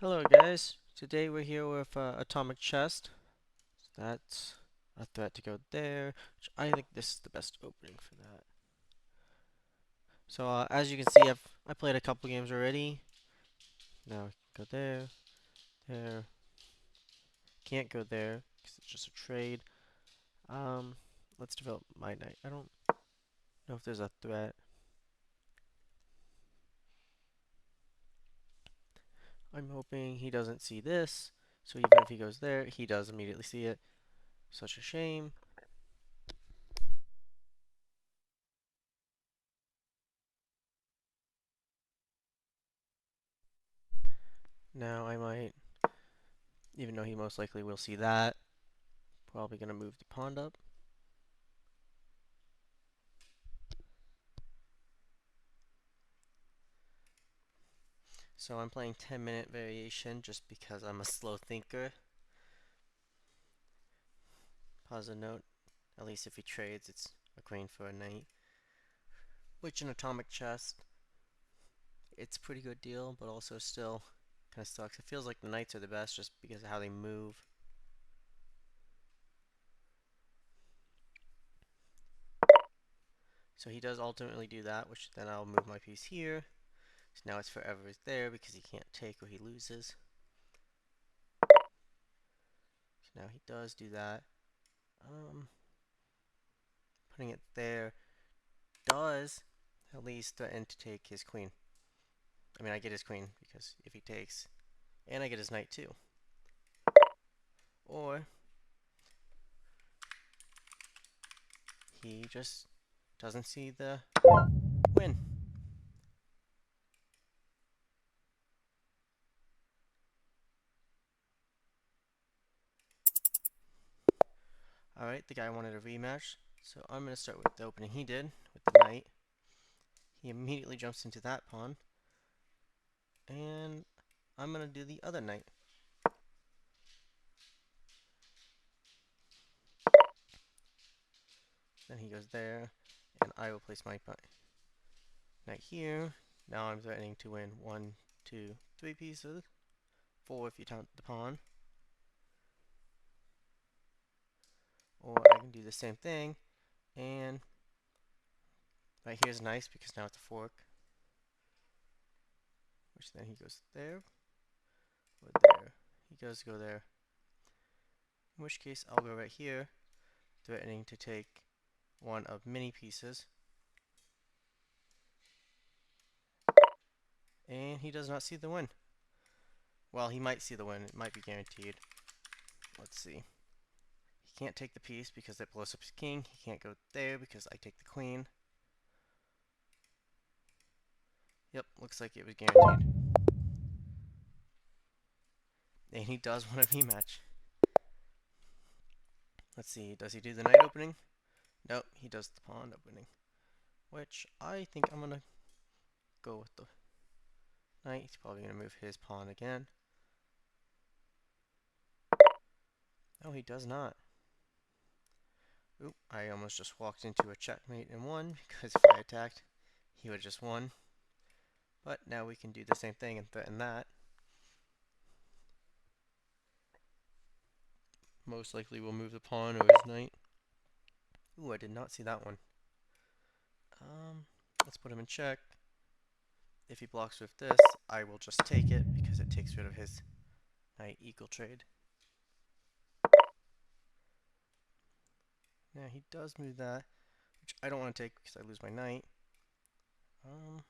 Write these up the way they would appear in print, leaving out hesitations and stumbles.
Hello guys, today we're here with Atomic Chest. That's a threat to go there, which I think this is the best opening for that. So as you can see, I played a couple games already. Now go there, there. Can't go there because it's just a trade. Um, let's develop my knight. I don't know if there's a threat. I'm hoping he doesn't see this. So even if he goes there, he does immediately see it. Such a shame. Now I might, even though he most likely will see that, probably gonna move the pawn up. So I'm playing 10-minute variation just because I'm a slow thinker. Pause a note, at least if he trades, it's a queen for a knight. Which in Atomic Chest, it's a pretty good deal, but also still kind of sucks. It feels like the knights are the best just because of how they move. So he does ultimately do that, which then I'll move my piece here. So now it's forever there because he can't take or he loses. So now he does do that. Putting it there does at least threaten to take his queen. I mean, I get his queen because if he takes, and I get his knight too. Or he just doesn't see the win. Alright, the guy wanted a rematch, so I'm going to start with the opening he did with the knight. He immediately jumps into that pawn, and I'm going to do the other knight. Then he goes there, and I will place my knight here. Now I'm threatening to win 1, 2, 3 pieces, 4 if you count the pawn. Or I can do the same thing, and right here is nice because now it's a fork, which then he goes there, or there. He goes go there. In which case I'll go right here, threatening to take one of many pieces. And he does not see the win. Well, he might see the win. It might be guaranteed. Let's see. He can't take the piece because it blows up his king. He can't go there because I take the queen. Yep, looks like it was guaranteed. And he does want a rematch. Let's see, does he do the knight opening? Nope, he does the pawn opening. Which I think I'm gonna go with the knight. He's probably gonna move his pawn again. No, he does not. Oop, I almost just walked into a checkmate and won because if I attacked, he would have just won. But now we can do the same thing and threaten that. Most likely we'll move the pawn or his knight. Ooh, I did not see that one. Let's put him in check. If he blocks with this, I will just take it because it takes rid of his knight equal trade. Now he does move that, which I don't want to take because I lose my knight. I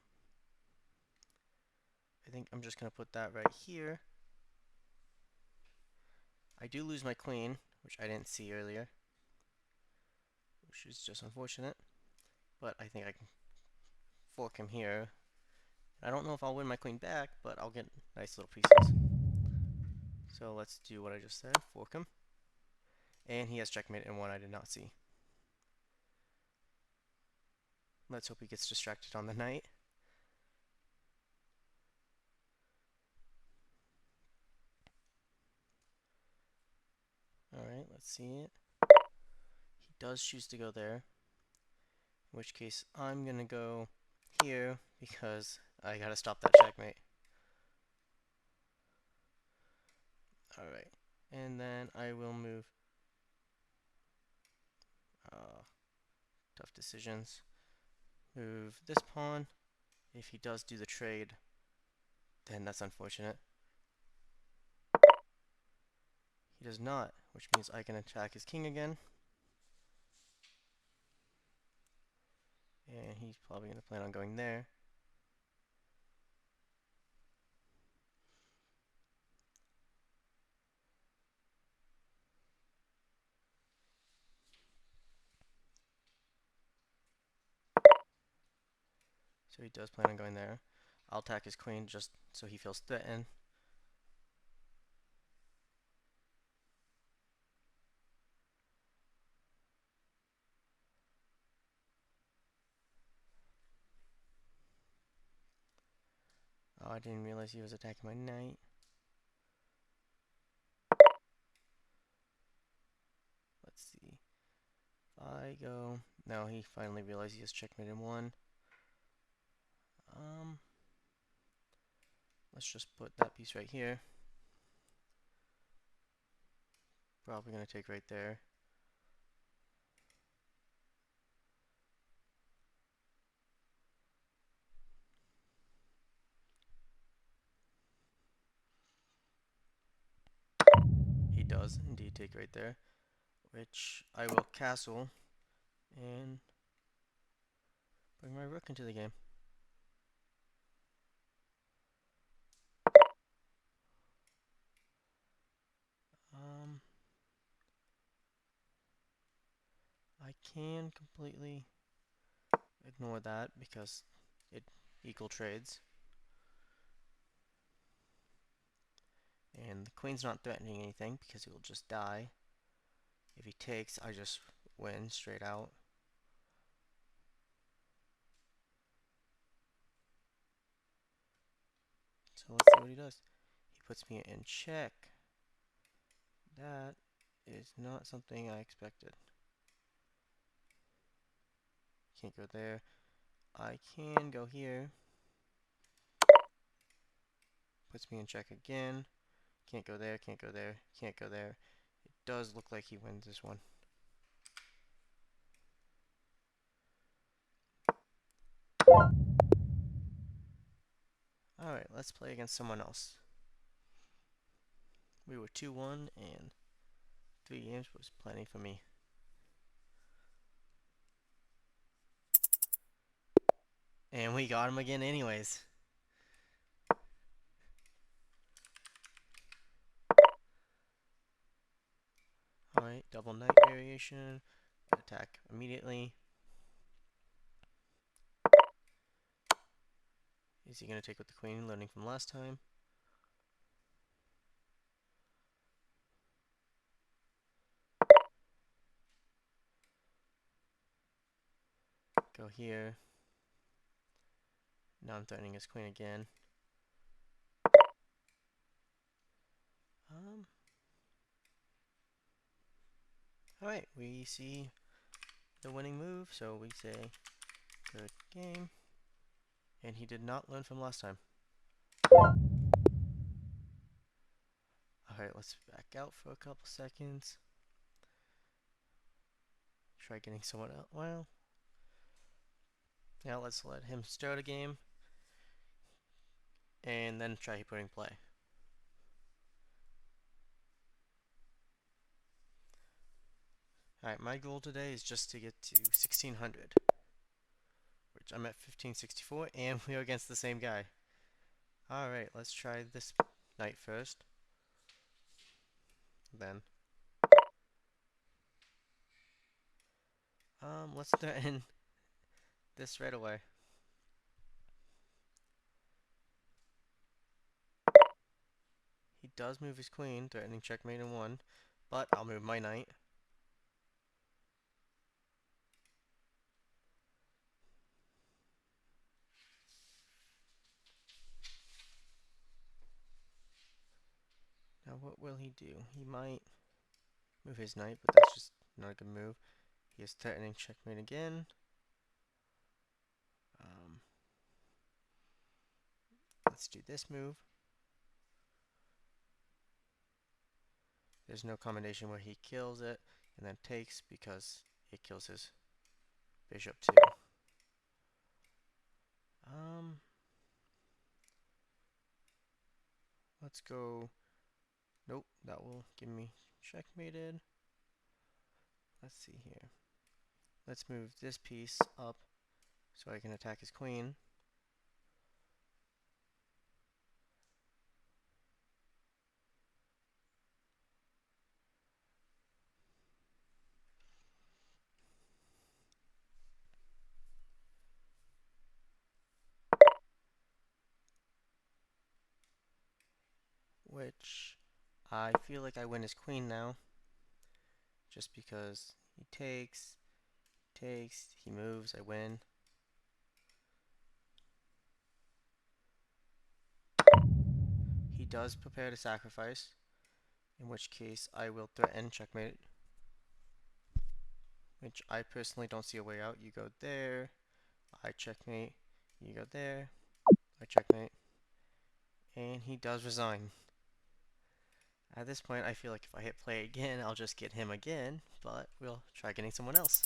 think I'm just going to put that right here. I do lose my queen, which I didn't see earlier, which is just unfortunate. But I think I can fork him here. I don't know if I'll win my queen back, but I'll get nice little pieces. So let's do what I just said, fork him. And he has checkmate in one I did not see. Let's hope he gets distracted on the knight. Alright, let's see it. He does choose to go there. In which case, I'm gonna go here because I gotta stop that checkmate. Alright. And then I will move tough decisions. Move this pawn. If he does do the trade, then that's unfortunate. He does not, which means I can attack his king again. And he's probably going to plan on going there. So he does plan on going there. I'll attack his queen just so he feels threatened. Oh, I didn't realize he was attacking my knight. Let's see. If I go... No, he finally realized he has checkmate in one. Let's just put that piece right here. Probably going to take right there. He does indeed take right there, which I will castle and bring my rook into the game. I can completely ignore that because it equal trades. And the queen's not threatening anything because he will just die. If he takes, I just win straight out. So let's see what he does. He puts me in check. That is not something I expected. Can't go there. I can go here. Puts me in check again. Can't go there, can't go there, can't go there. It does look like he wins this one. Alright, let's play against someone else. We were 2-1 and 3 games was plenty for me. And we got him again anyways. Alright, double knight variation. Attack immediately. Is he going to take with the queen, learning from last time? Go here. Now I'm threatening his queen again. Alright, we see the winning move, so we say good game. And he did not learn from last time. Alright, let's back out for a couple seconds. Try getting someone out. Well, now let's let him start a game. And then try putting play. Alright, my goal today is just to get to 1600. Which I'm at 1564, and we are against the same guy. Alright, let's try this knight first. Then let's threaten this right away. He does move his queen, threatening checkmate in one, but I'll move my knight. Now what will he do? He might move his knight, but that's just not a good move. He is threatening checkmate again. Let's do this move. There's no combination where he kills it and then takes because it kills his bishop too. Um, let's go. Nope, that will give me checkmated. Let's see here. Let's move this piece up so I can attack his queen. Which I feel like I win his queen now, just because he takes, he moves, I win. He does prepare to sacrifice, in which case I will threaten checkmate, which I personally don't see a way out. You go there, I checkmate, you go there, I checkmate, and he does resign. At this point, I feel like if I hit play again, I'll just get him again, but we'll try getting someone else.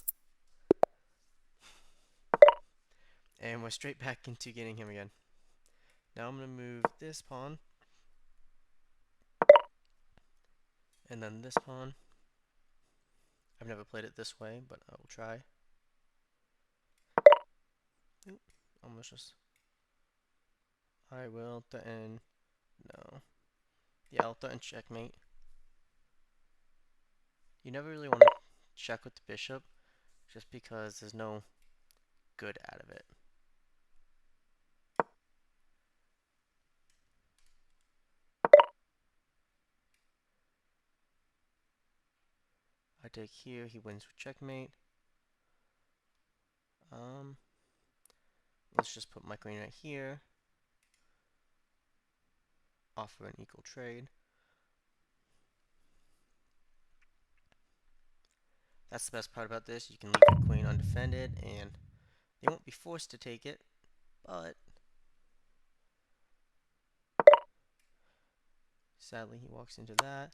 And we're straight back into getting him again. Now I'm going to move this pawn, and then this pawn. I've never played it this way, but I will try. Oop, almost just. I will threaten. No. Yeah, I'll threaten checkmate. You never really want to check with the bishop, just because there's no good out of it. I take here, he wins with checkmate. Let's just put my queen right here. Offer an equal trade. That's the best part about this. You can leave your queen undefended, and they won't be forced to take it, but sadly he walks into that.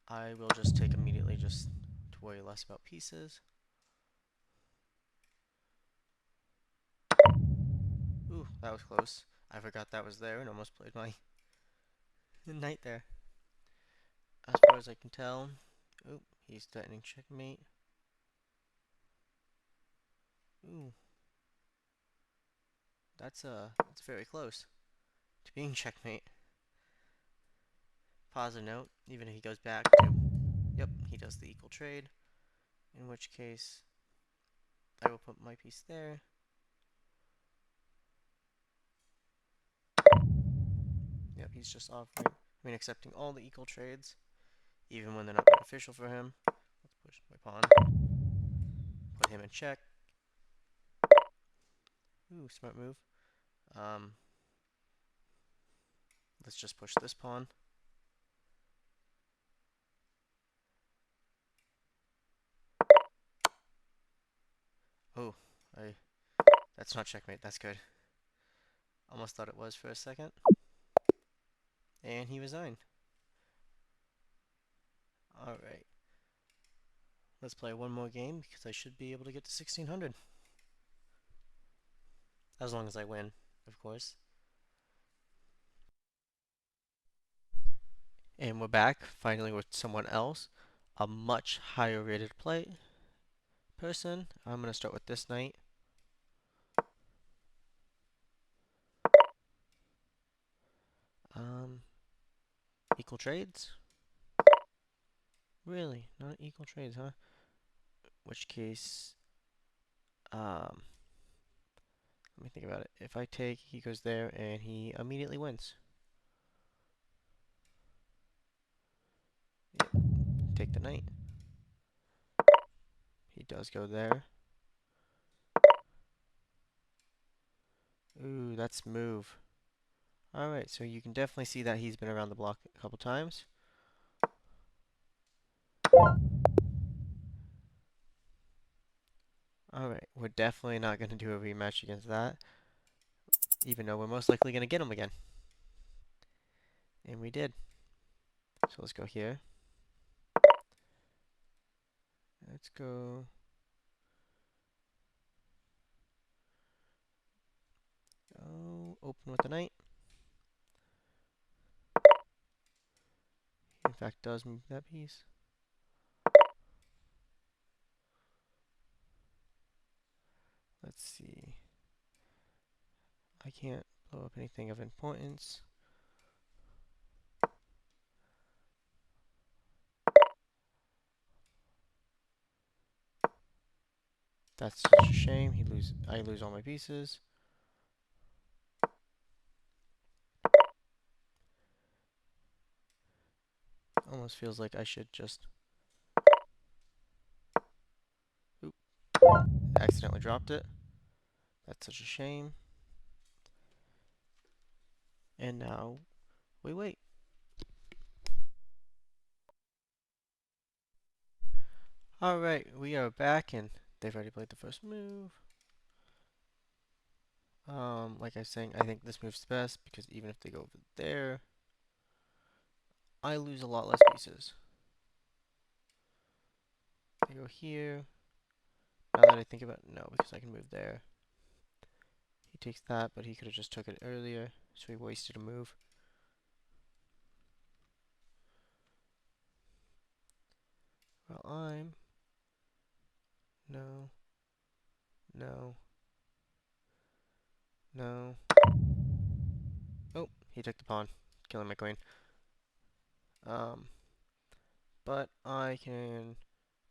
I will just take immediately just to worry less about pieces. Ooh, that was close. I forgot that was there and almost played my knight there. As far as I can tell, ooh, he's threatening checkmate. Ooh, that's very close to being checkmate. Positive note, even if he goes back to, yep, he does the equal trade, in which case I will put my piece there. Yep, he's just accepting all the equal trades, even when they're not beneficial for him. Let's push my pawn, put him in check. Ooh, smart move. Let's just push this pawn. Oh, that's not checkmate, that's good. Almost thought it was for a second. And he resigned. Alright. Let's play one more game because I should be able to get to 1600. As long as I win, of course. And we're back, finally with someone else. A much higher rated person. I'm going to start with this knight. Equal trades? Really? Not equal trades, huh? Which case, let me think about it. If I take, he goes there, and he immediately wins. Yep. Take the knight. He does go there. Ooh, that's move. Alright, so you can definitely see that he's been around the block a couple times. Alright, we're definitely not going to do a rematch against that. even though we're most likely going to get him again. And we did. So let's go here. Let's go. Oh, open with the knight. In fact, does move that piece. Let's see. I can't blow up anything of importance. That's such a shame. I lose all my pieces. Almost feels like I should just... Oop. Accidentally dropped it. That's such a shame. And now we wait. Alright, we are back and they've already played the first move. Like I was saying, I think this move's the best because even if they go over there, I lose a lot less pieces. They go here. Now that I think about it, no, because I can move there. He takes that, but he could have just took it earlier, so he wasted a move. Well, I'm... No. No. No. Oh, he took the pawn, killing my queen. But I can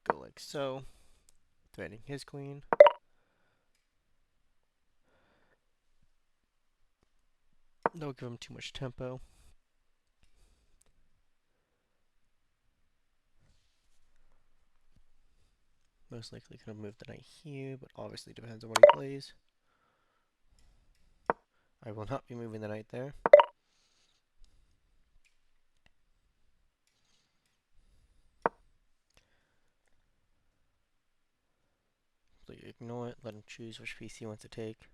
go like so, threatening his queen. Don't give him too much tempo. Most likely could have moved the knight here, but obviously depends on what he plays. I will not be moving the knight there. Completely ignore it, let him choose which piece he wants to take.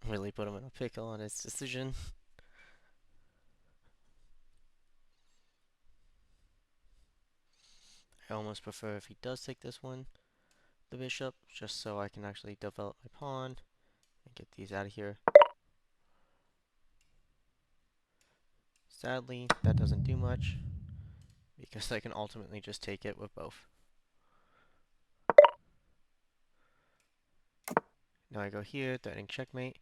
Really put him in a pickle on his decision. I almost prefer if he does take this one, the bishop, just so I can actually develop my pawn and get these out of here. Sadly, that doesn't do much because I can ultimately just take it with both. Now I go here, threatening checkmate.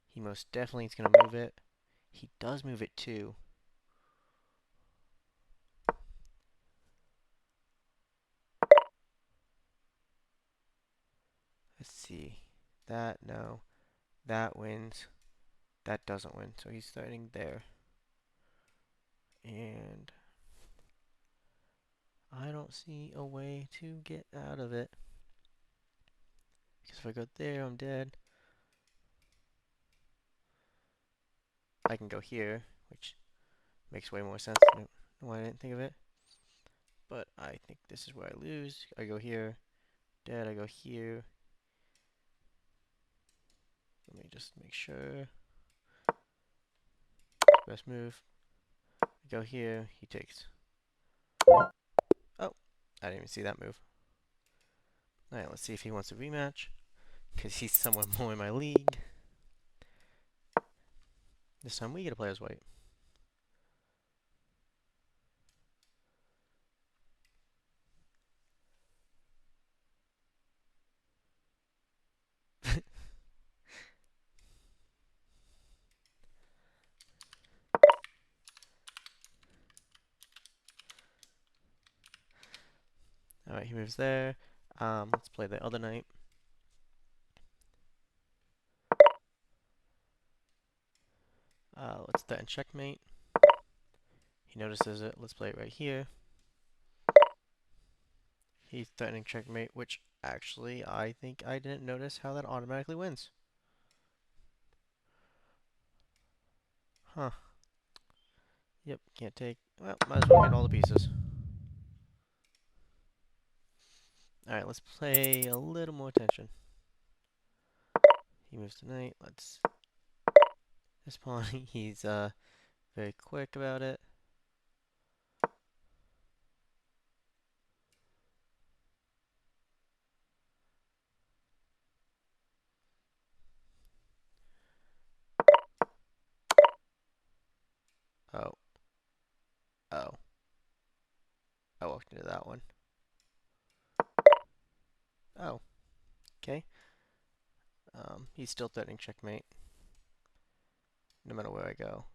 He most definitely is going to move it. He does move it too. Let's see. That, no. That wins. That doesn't win, so he's threatening there. And I don't see a way to get out of it. Because if I go there, I'm dead. I can go here, which makes way more sense than why I didn't think of it. But I think this is where I lose. I go here, dead, I go here. Let me just make sure. Best move. I go here, he takes. Oh, I didn't even see that move. Alright, let's see if he wants a rematch. Because he's somewhat more in my league. This time we get to play as white. Alright, he moves there. Let's play the other knight. Let's threaten checkmate. He notices it. Let's play it right here. He's threatening checkmate, which actually I think I didn't notice how that automatically wins. Huh. Yep, can't take. Well, might as well get all the pieces. Alright, let's play a little more attention. He moves to knight. Let's... This pawn, he's very quick about it. Oh. Oh. I walked into that one. Oh. Okay. He's still threatening checkmate, no matter where I go.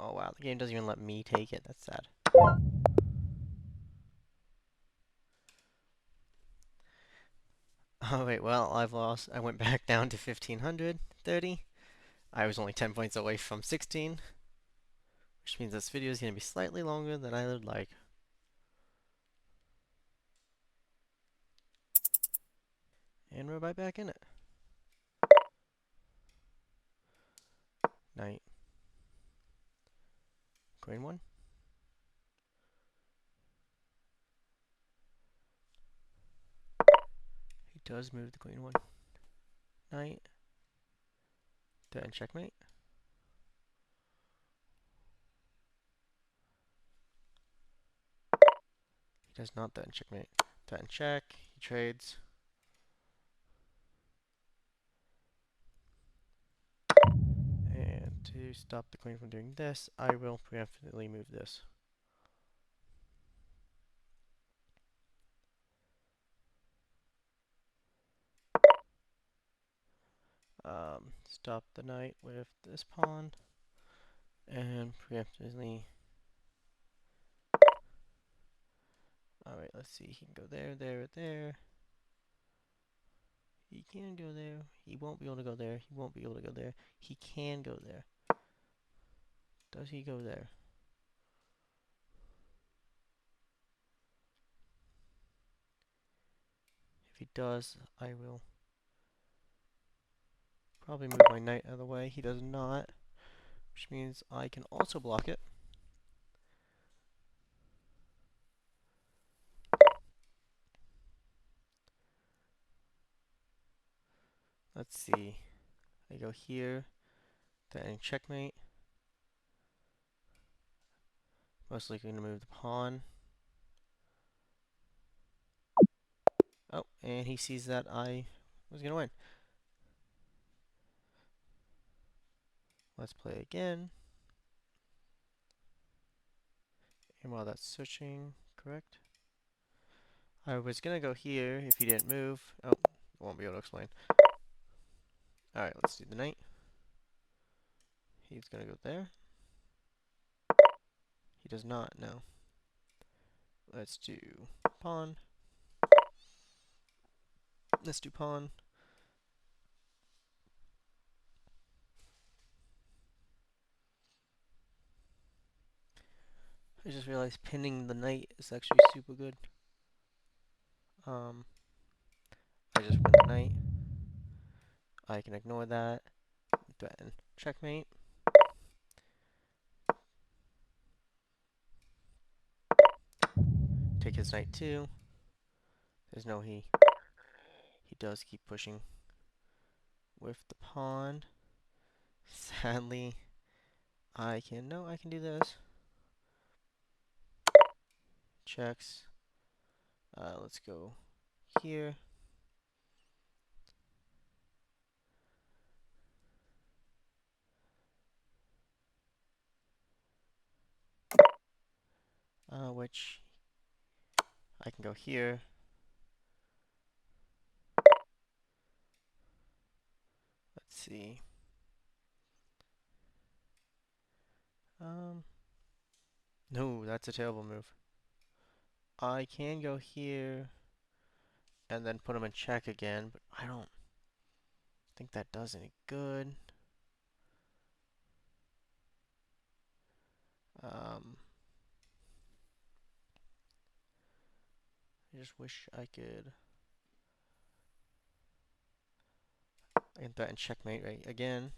Oh wow, the game doesn't even let me take it. That's sad. Oh wait, well, I've lost. I went back down to 1530. I was only 10 points away from 16, which means this video is going to be slightly longer than I would like. And we're right back in it. Knight. Queen 1. He does move the queen 1. Knight. Threaten checkmate. He does not threaten checkmate. Threaten check. He trades. And to stop the queen from doing this, I will preemptively move this. Stop the knight with this pawn. And preemptively... Alright, let's see. He can go there, there, there. He can go there. He won't be able to go there. He won't be able to go there. He can go there. Does he go there? If he does, I will probably move my knight out of the way. He does not, which means I can also block it. Let's see. I go here, then checkmate. Most likely going to move the pawn. Oh, and he sees that I was going to win. Let's play again. And while that's switching, correct? I was going to go here if he didn't move. Oh, I won't be able to explain. Alright, let's do the knight. He's going to go there. He does not, no. Let's do pawn. Let's do pawn. I just realized pinning the knight is actually super good. I just win the knight. I can ignore that. Threaten checkmate. Take his knight too. There's no he. He does keep pushing with the pawn. Sadly, I can do this. Checks. Let's go here. Which I can go here. Let's see. No, that's a terrible move. I can go here and then put him in check again, but I don't think that does any good. I just wish I could. I can threaten checkmate right again.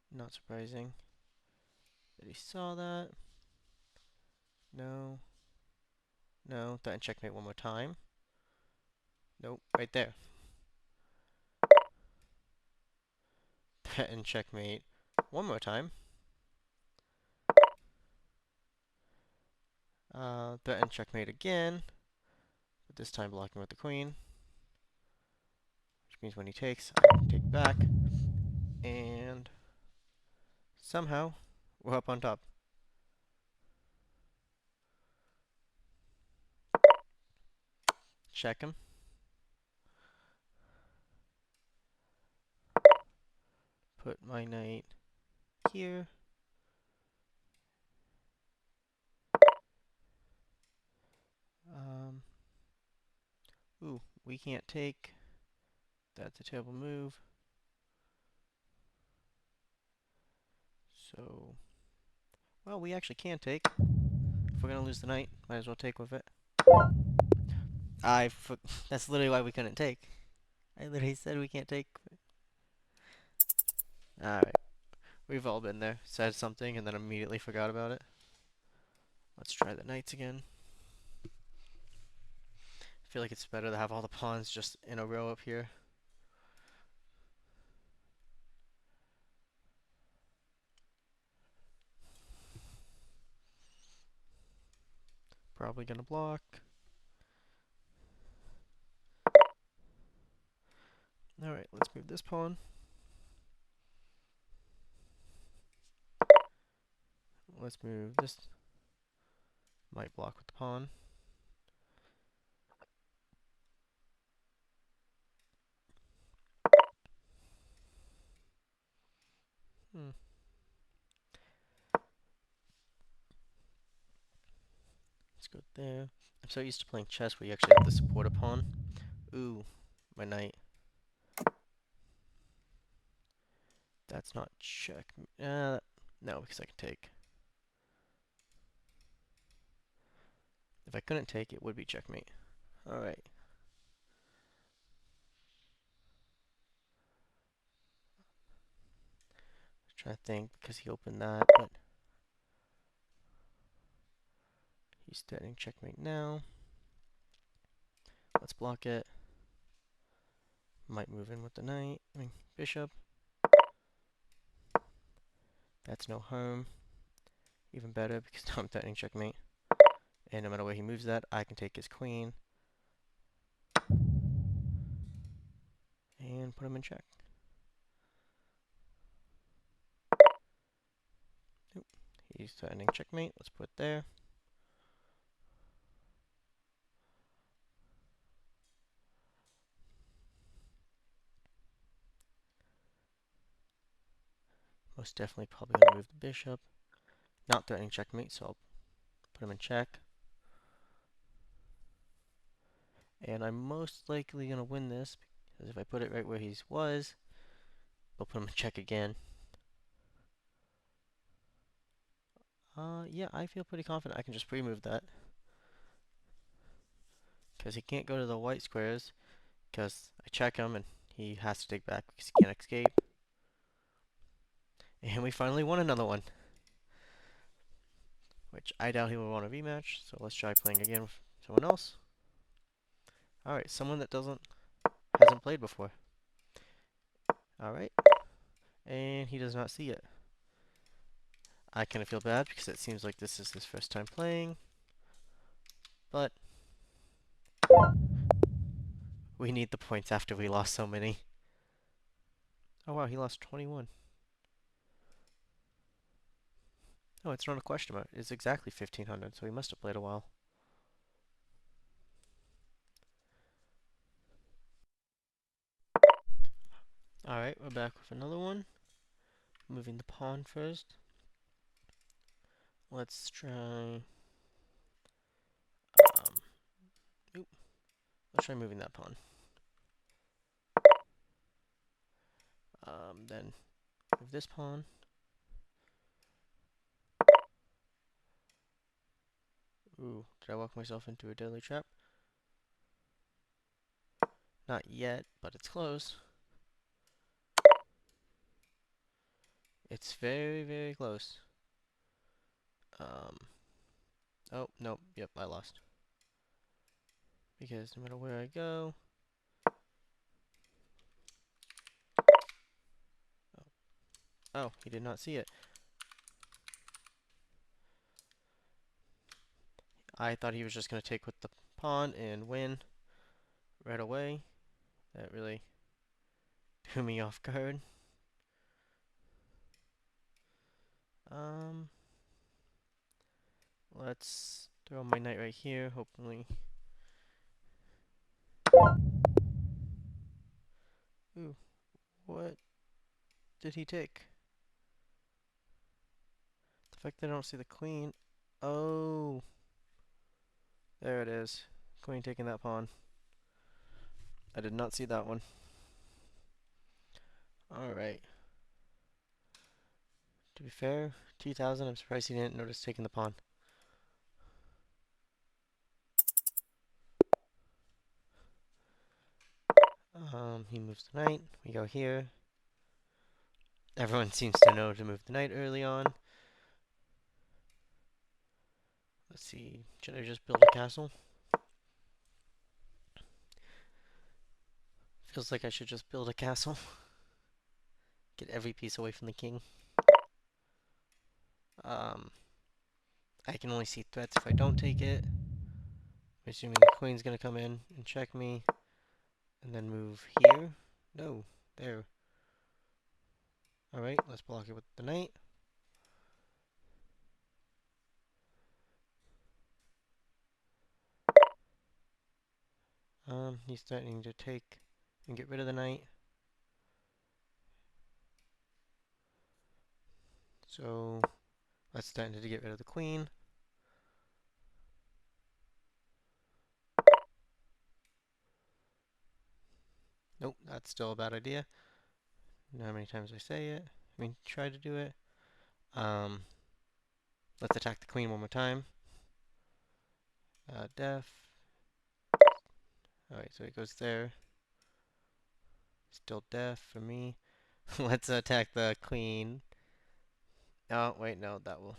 Not surprising that he saw that. No. No. Threaten checkmate one more time. Nope. Right there. Threaten checkmate one more time. Threaten checkmate again. But this time blocking with the queen. Which means when he takes, I can take back. And somehow, we're up on top. Check him. Put my knight here. Ooh, we can't take. That's a terrible move. So, well, we actually can take. If we're gonna lose the knight, might as well take with it. That's literally why we couldn't take. I literally said we can't take. Alright, we've all been there. Said something and then immediately forgot about it. Let's try the knights again. I feel like it's better to have all the pawns just in a row up here. Probably gonna block. Alright, let's move this pawn. Let's move this. Might block with the pawn. Let's go there. I'm so used to playing chess where you actually have to support a pawn. Ooh, my knight. That's not check. No, because I can take. If I couldn't take, it would be checkmate. Alright. Try to think because he opened that, but he's threatening checkmate now. Let's block it. Might move in with the knight. Bishop. That's no harm. Even better because now I'm threatening checkmate. And no matter where he moves that, I can take his queen. And put him in check. Oop. He's threatening checkmate. Let's put it there. Most definitely probably going to move the bishop. Not threatening checkmate, so I'll put him in check. And I'm most likely going to win this, because if I put it right where he was, I'll put him in check again. Yeah, I feel pretty confident I can just pre-move that. Because he can't go to the white squares, because I check him and he has to take back because he can't escape. And we finally won another one. Which I doubt he will want a rematch, so let's try playing again with someone else. Alright, someone that hasn't played before. Alright. And he does not see it. I kind of feel bad because it seems like this is his first time playing. But we need the points after we lost so many. Oh wow, he lost 21. Oh, it's not a question mark. It's exactly 1500, so he must have played a while. Alright, we're back with another one. Moving the pawn first. Let's try... let's try moving that pawn. Then move this pawn. Ooh, did I walk myself into a deadly trap? Not yet, but it's close. It's very, very close. Oh, nope. Yep, I lost. Because no matter where I go... Oh, he did not see it. I thought he was just going to take with the pawn and win right away. That really threw me off guard. Um, let's throw my knight right here, hopefully. Ooh, what did he take? The fact that I don't see the queen. Oh, there it is. Queen taking that pawn. I did not see that one. Alright. To be fair, 2000, I'm surprised he didn't notice taking the pawn. He moves the knight. We go here. Everyone seems to know to move the knight early on. Let's see. Should I just build a castle? Feels like I should just build a castle. Get every piece away from the king. I can only see threats if I don't take it. I'm assuming the queen's gonna come in and check me. And then move here. No, there. Alright, let's block it with the knight. He's threatening to take and get rid of the knight. So, let's threaten to get rid of the queen. Nope, that's still a bad idea. You know how many times I say it. I mean, try to do it. Let's attack the queen one more time. Def. Alright, so it goes there. Still def for me. Let's attack the queen. Oh, wait, no, that will...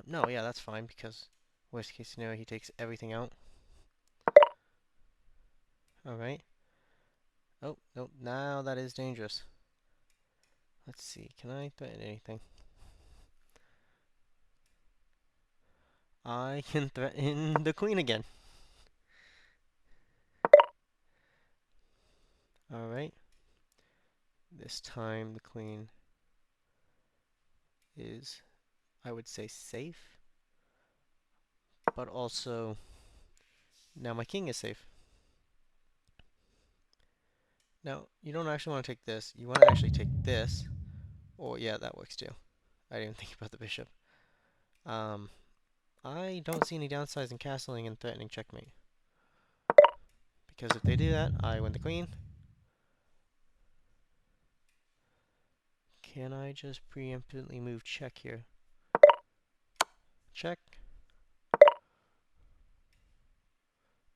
no, yeah, that's fine, because worst case scenario, he takes everything out. Alright. Oh, no, now that is dangerous. Let's see, can I threaten anything? I can threaten the queen again. Alright. This time the queen is, I would say, safe. But also, now my king is safe. Now, you don't actually want to take this. You want to actually take this. Oh, yeah, that works too. I didn't think about the bishop. I don't see any downsides in castling and threatening checkmate. Because if they do that, I win the queen. Can I just preemptively move check here? Check.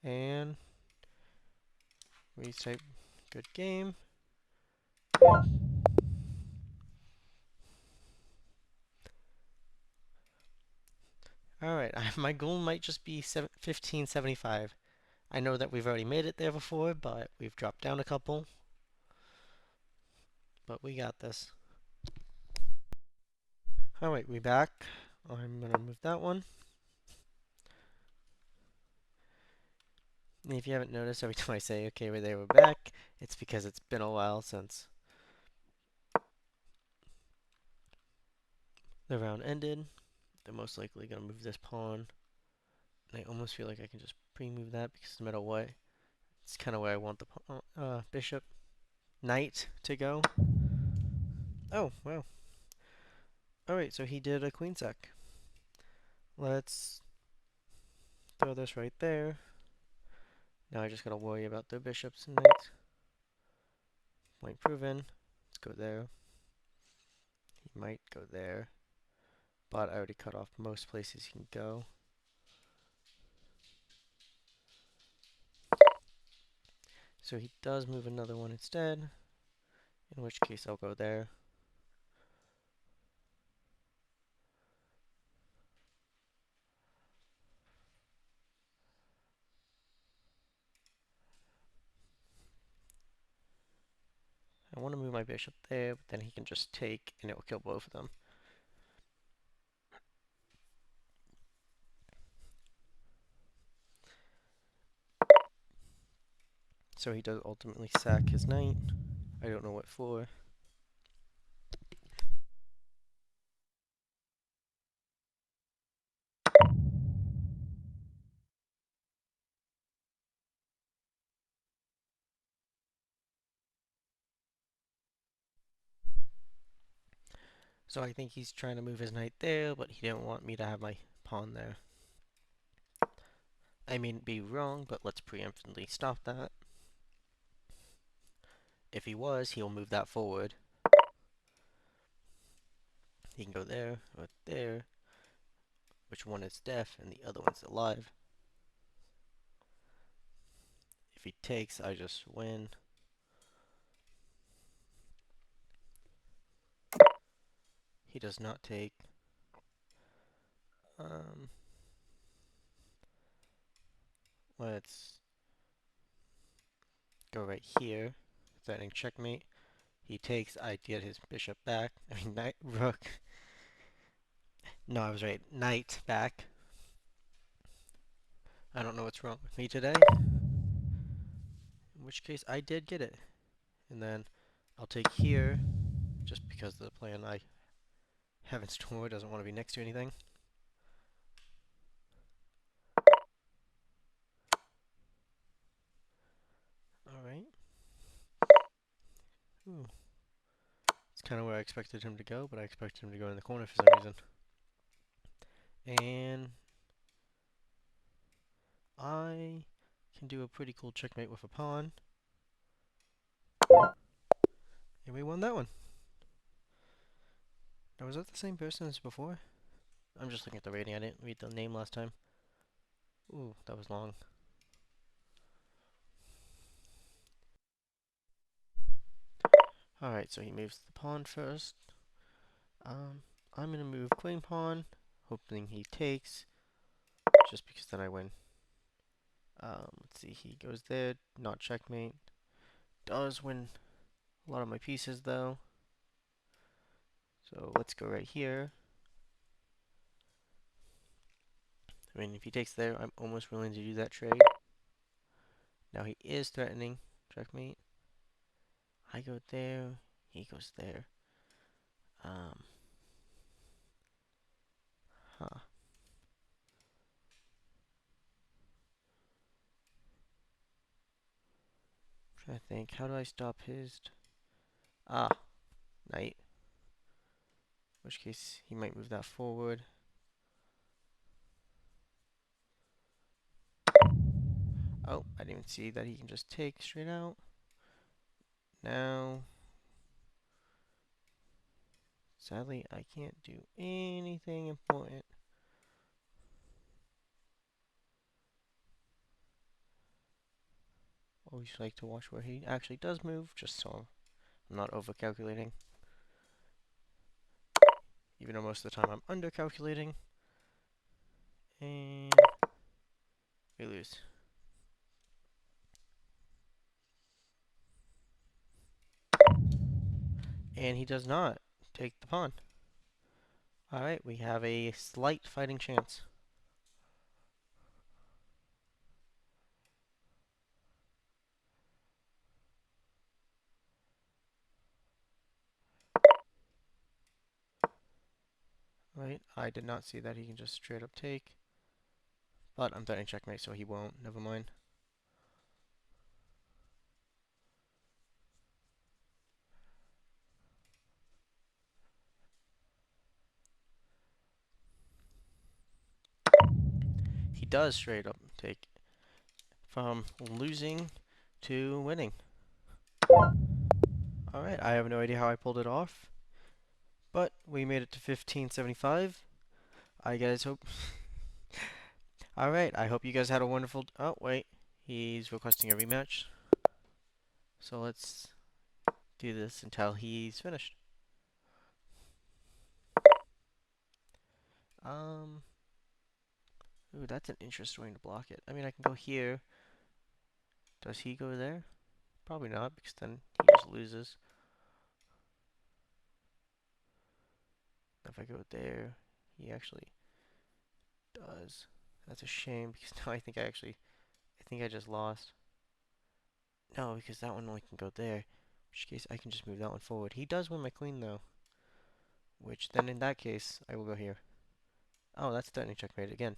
And retype. Good game. Alright, my goal might just be 1575. I know that we've already made it there before, but we've dropped down a couple. But we got this. Alright, we back. I'm gonna move that one. And if you haven't noticed, every time I say, okay, we're there, we're back, it's because it's been a while since the round ended. They're most likely gonna move this pawn. And I almost feel like I can just pre-move that because no matter what, it's kind of where I want the bishop, knight to go. Oh, wow. Alright, so he did a queen sack. Let's throw this right there. Now I just gotta worry about the bishops and knights. Point proven. Let's go there. He might go there. But I already cut off most places he can go. So he does move another one instead. In which case I'll go there. want to move my bishop there, but then he can just take, and it will kill both of them. So he does ultimately sack his knight. I don't know what for. So I think he's trying to move his knight there, but he didn't want me to have my pawn there. I may be wrong, but let's preemptively stop that. If he was, he'll move that forward. He can go there, or there, which one is deaf and the other one's alive. If he takes, I just win. He does not take. Let's go right here, threatening checkmate. He takes, I get his bishop back. I mean, knight, rook. No, I was right. Knight back. I don't know what's wrong with me today. In which case, I did get it. And then I'll take here, just because the plan I have in store doesn't want to be next to anything. Alright. Ooh. It's kind of where I expected him to go, but I expected him to go in the corner for some reason. And I can do a pretty cool checkmate with a pawn. And we won that one. Now, was that the same person as before? I'm just looking at the rating. I didn't read the name last time. Ooh, that was long. Alright, so he moves the pawn first. I'm going to move queen pawn, hoping he takes, just because then I win. Let's see, he goes there, not checkmate. Does win a lot of my pieces, though. So let's go right here. I mean, if he takes there, I'm almost willing to do that trade. Now he is threatening checkmate. I go there, he goes there. Huh. I'm trying to think, how do I stop his... Ah, knight. In which case, he might move that forward. Oh, I didn't even see that he can just take straight out. Now, sadly, I can't do anything important. Always like to watch where he actually does move, just so I'm not over-calculating. Even though most of the time I'm under-calculating. And we lose. And he does not take the pawn. Alright, we have a slight fighting chance. Right, I did not see that he can just straight up take. But I'm threatening checkmate, so he won't. Never mind. He does straight up take from losing to winning. Alright, I have no idea how I pulled it off. But we made it to 1575. I guys hope... Alright, I hope you guys had a wonderful... Oh, wait. He's requesting a rematch. So let's do this until he's finished. Ooh, that's an interesting way to block it. I mean, I can go here. Does he go there? Probably not, because then he just loses. If I go there, he actually does. That's a shame because now I think I just lost. No, because that one only can go there. In which case, I can just move that one forward. He does win my queen though. Which then in that case, I will go here. Oh, that's threatening checkmate again.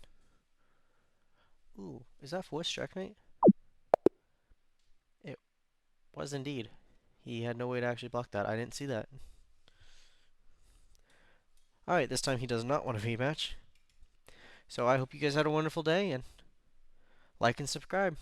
Ooh, is that forced checkmate? It was indeed. He had no way to actually block that. I didn't see that. Alright, this time he does not want a rematch. So I hope you guys had a wonderful day and like and subscribe.